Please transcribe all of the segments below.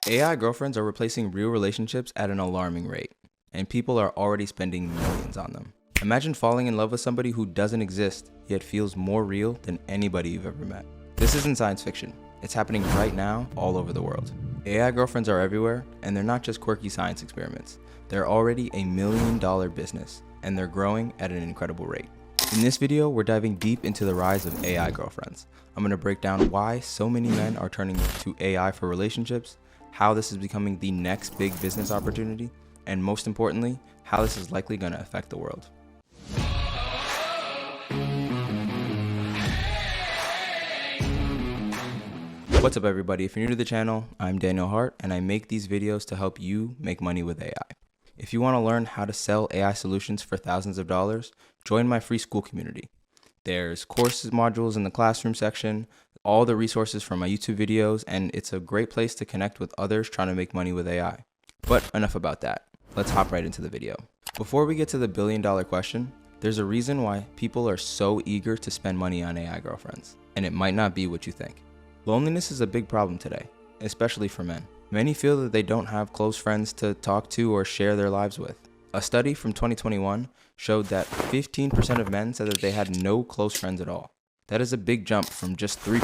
AI girlfriends are replacing real relationships at an alarming rate, and people are already spending millions on them. Imagine falling in love with somebody who doesn't exist, yet feels more real than anybody you've ever met. This isn't science fiction. It's happening right now all over the world. AI girlfriends are everywhere, and they're not just quirky science experiments. They're already $1 million business, and they're growing at an incredible rate. In this video, we're diving deep into the rise of AI girlfriends. I'm going to break down why so many men are turning to AI for relationships, how this is becoming the next big business opportunity, and most importantly, how this is likely going to affect the world. What's up everybody, if you're new to the channel, I'm Hart, and I make these videos to help you make money with AI. If you want to learn how to sell AI solutions for thousands of dollars, join my free Skool community. There's courses modules in the classroom section, all the resources from my YouTube videos, and it's a great place to connect with others trying to make money with AI. But enough about that. Let's hop right into the video. Before we get to the billion-dollar question, there's a reason why people are so eager to spend money on AI girlfriends, and it might not be what you think. Loneliness is a big problem today, especially for men. Many feel that they don't have close friends to talk to or share their lives with. A study from 2021 showed that 15% of men said that they had no close friends at all. That is a big jump from just 3%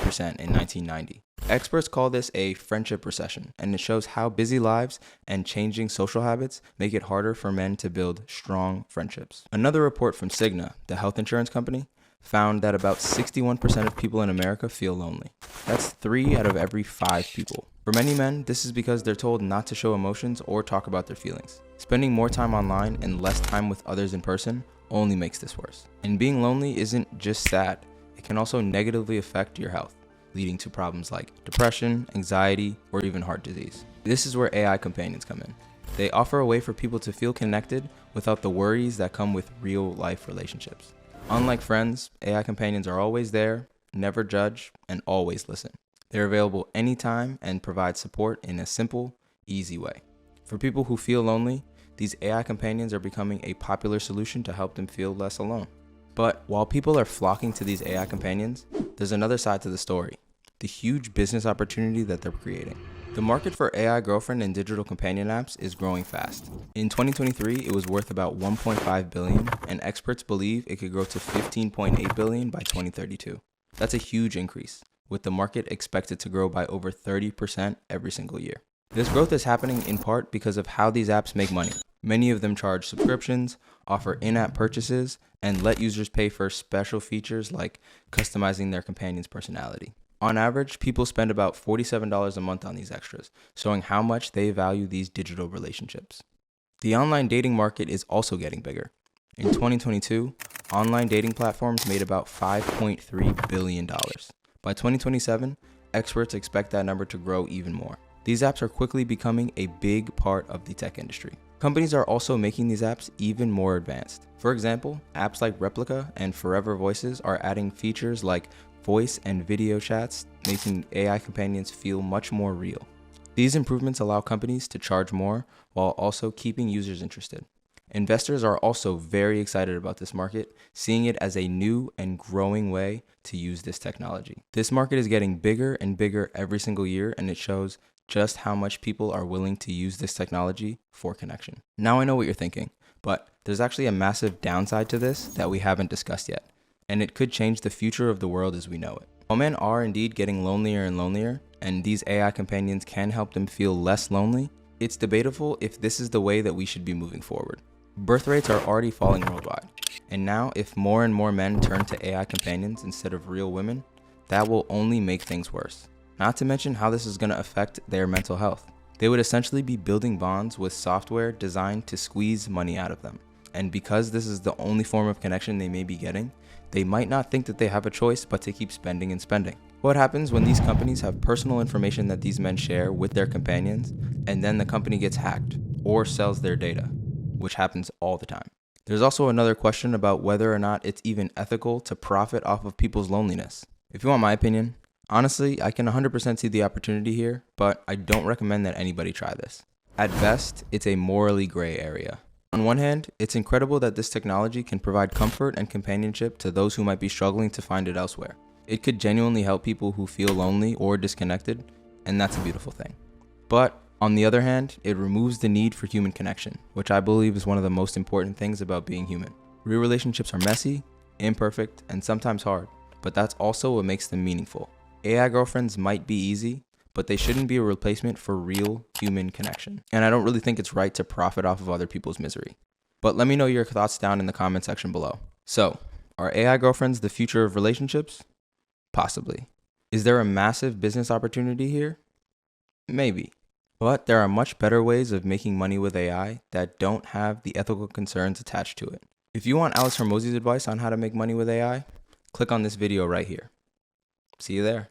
in 1990. Experts call this a friendship recession, and it shows how busy lives and changing social habits make it harder for men to build strong friendships. Another report from Cigna, the health insurance company, found that about 61% of people in America feel lonely. That's 3 out of every 5 people. For many men, this is because they're told not to show emotions or talk about their feelings. Spending more time online and less time with others in person only makes this worse. And being lonely isn't just sad, it can also negatively affect your health, leading to problems like depression, anxiety, or even heart disease. This is where AI companions come in. They offer a way for people to feel connected without the worries that come with real-life relationships. Unlike friends, AI companions are always there, never judge, and always listen. They're available anytime and provide support in a simple, easy way. For people who feel lonely, these AI companions are becoming a popular solution to help them feel less alone. But while people are flocking to these AI companions, there's another side to the story, the huge business opportunity that they're creating. The market for AI girlfriend and digital companion apps is growing fast. In 2023, it was worth about $1.5 billion, and experts believe it could grow to $15.8 billion by 2032. That's a huge increase, with the market expected to grow by over 30% every single year. This growth is happening in part because of how these apps make money. Many of them charge subscriptions, offer in-app purchases, and let users pay for special features like customizing their companion's personality. On average, people spend about $47 a month on these extras, showing how much they value these digital relationships. The online dating market is also getting bigger. In 2022, online dating platforms made about $5.3 billion. By 2027, experts expect that number to grow even more. These apps are quickly becoming a big part of the tech industry. Companies are also making these apps even more advanced. For example, apps like Replica and Forever Voices are adding features like voice and video chats, making AI companions feel much more real. These improvements allow companies to charge more while also keeping users interested. Investors are also very excited about this market, seeing it as a new and growing way to use this technology. This market is getting bigger and bigger every single year, and it shows just how much people are willing to use this technology for connection. Now I know what you're thinking, but there's actually a massive downside to this that we haven't discussed yet, and it could change the future of the world as we know it. While men are indeed getting lonelier and lonelier, and these AI companions can help them feel less lonely, it's debatable if this is the way that we should be moving forward. Birth rates are already falling worldwide, and now if more and more men turn to AI companions instead of real women, that will only make things worse. Not to mention how this is going to affect their mental health. They would essentially be building bonds with software designed to squeeze money out of them. And because this is the only form of connection they may be getting, they might not think that they have a choice but to keep spending and spending. What happens when these companies have personal information that these men share with their companions, and then the company gets hacked or sells their data, which happens all the time? There's also another question about whether or not it's even ethical to profit off of people's loneliness. If you want my opinion, honestly, I can 100% see the opportunity here, but I don't recommend that anybody try this. At best, it's a morally gray area. On one hand, it's incredible that this technology can provide comfort and companionship to those who might be struggling to find it elsewhere. It could genuinely help people who feel lonely or disconnected, and that's a beautiful thing. But On the other hand, it removes the need for human connection, which I believe is one of the most important things about being human. Real relationships are messy, imperfect, and sometimes hard, but that's also what makes them meaningful. AI girlfriends might be easy, but they shouldn't be a replacement for real human connection. And I don't really think it's right to profit off of other people's misery. But let me know your thoughts down in the comment section below. So, are AI girlfriends the future of relationships? Possibly. Is there a massive business opportunity here? Maybe. But there are much better ways of making money with AI that don't have the ethical concerns attached to it. If you want Alex Hormozi's advice on how to make money with AI, click on this video right here. See you there.